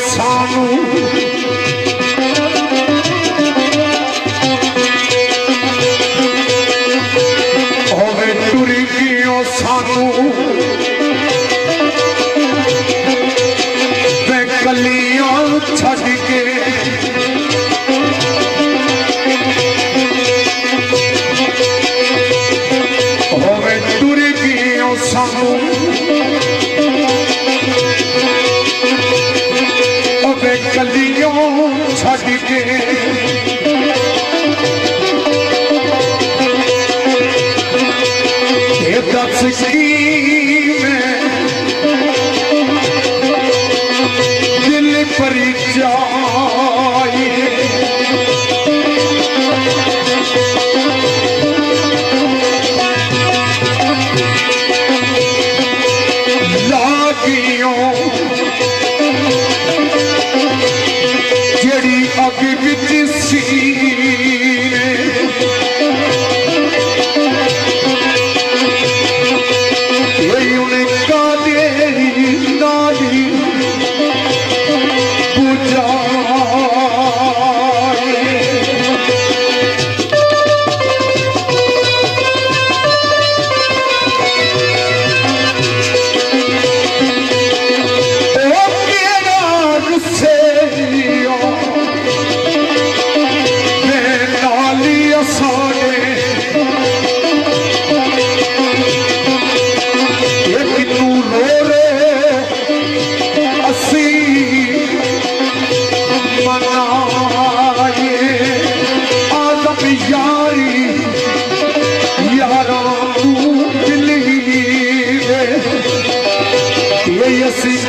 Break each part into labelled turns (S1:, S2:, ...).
S1: सानू होवे टुर गियो सानू वे कलियां छड़ के होवे टुर गियो सानू कलियों छड़ के दस की में दिल पर जाए लागियों जड़ी अग विच सीने उन्हें कादे नाली बुझाए ओ केड़ा रुसे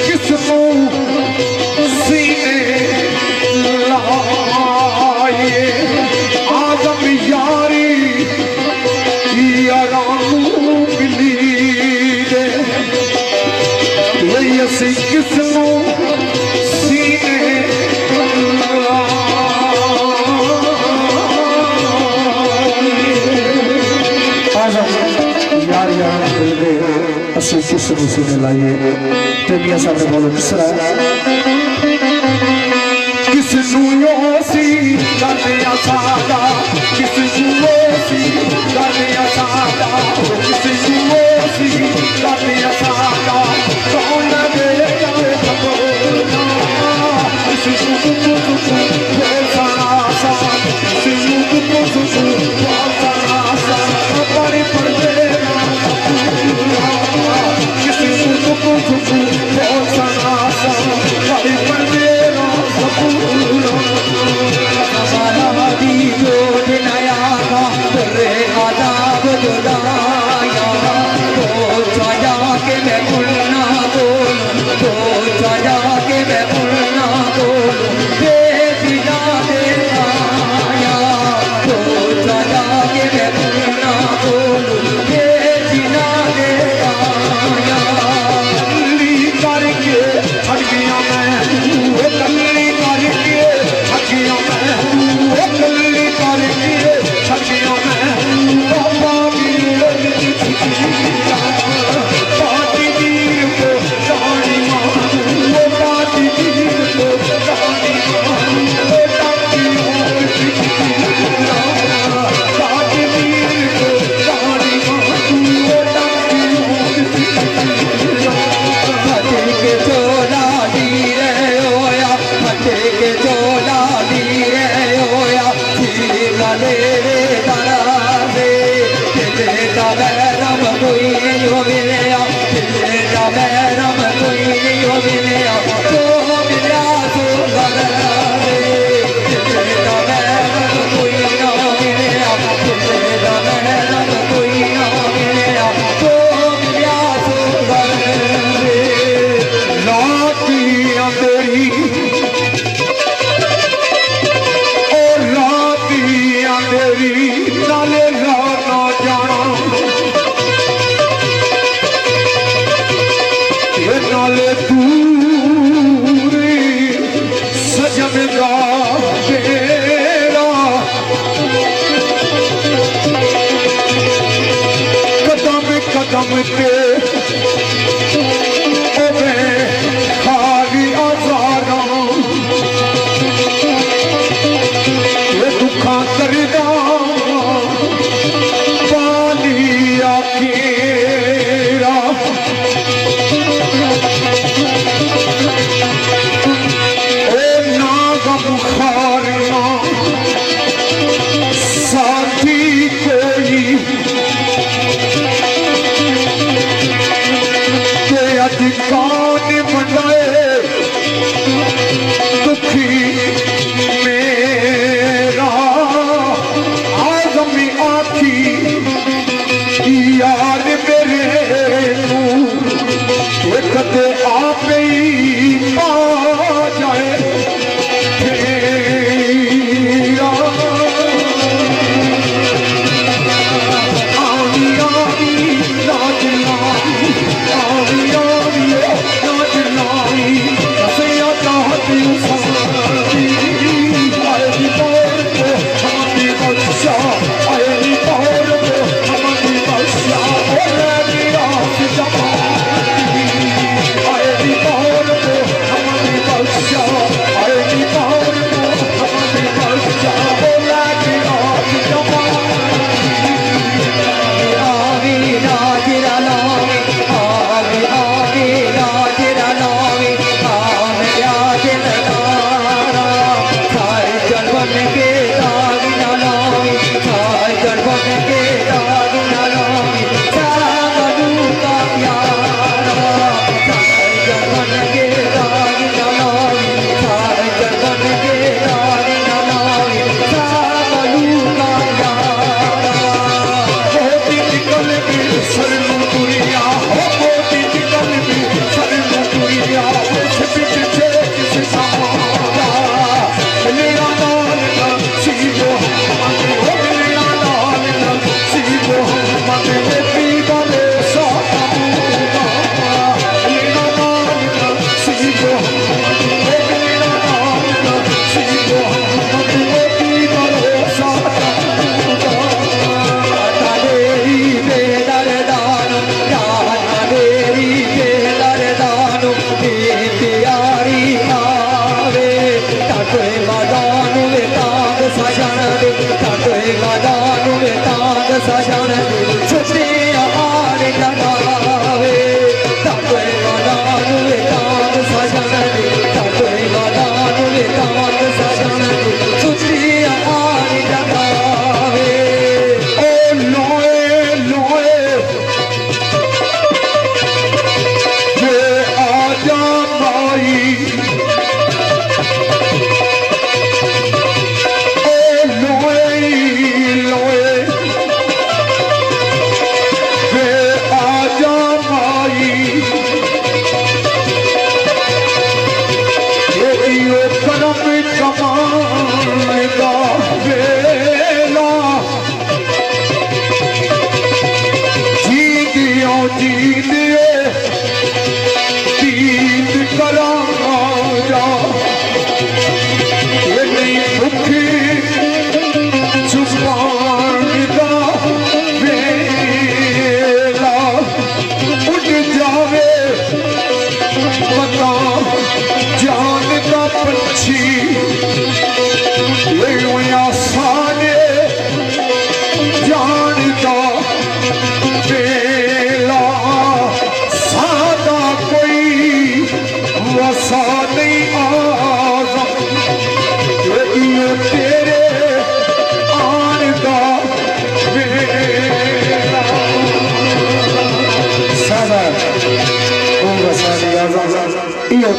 S1: किसको सीने लाए आदम यारी यारानू मिली दे यही किसको सीने यार यार असि किसको सीने लाइए मियां साहब ने बोलो किसरा किसनू सी गालियां सादा किसनू सी गालियां सादा किसनू सी गालियां सादा कौन दे जाए खबरना किसनू बोल सना सा किसनू बोल सना सा बड़ी पर्दे किसनू बोल सना सा बड़ी पर्दे खाली आजारा कौन बनाए दुखी मेरा आज़मी आखी यार मेरे एक दे आप ही पा जाए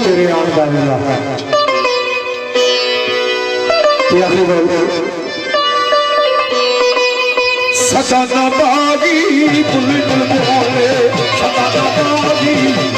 S1: तेरे आने का मिला आखिरी बोल सदा बागी बुलबुल बोले सदा बागी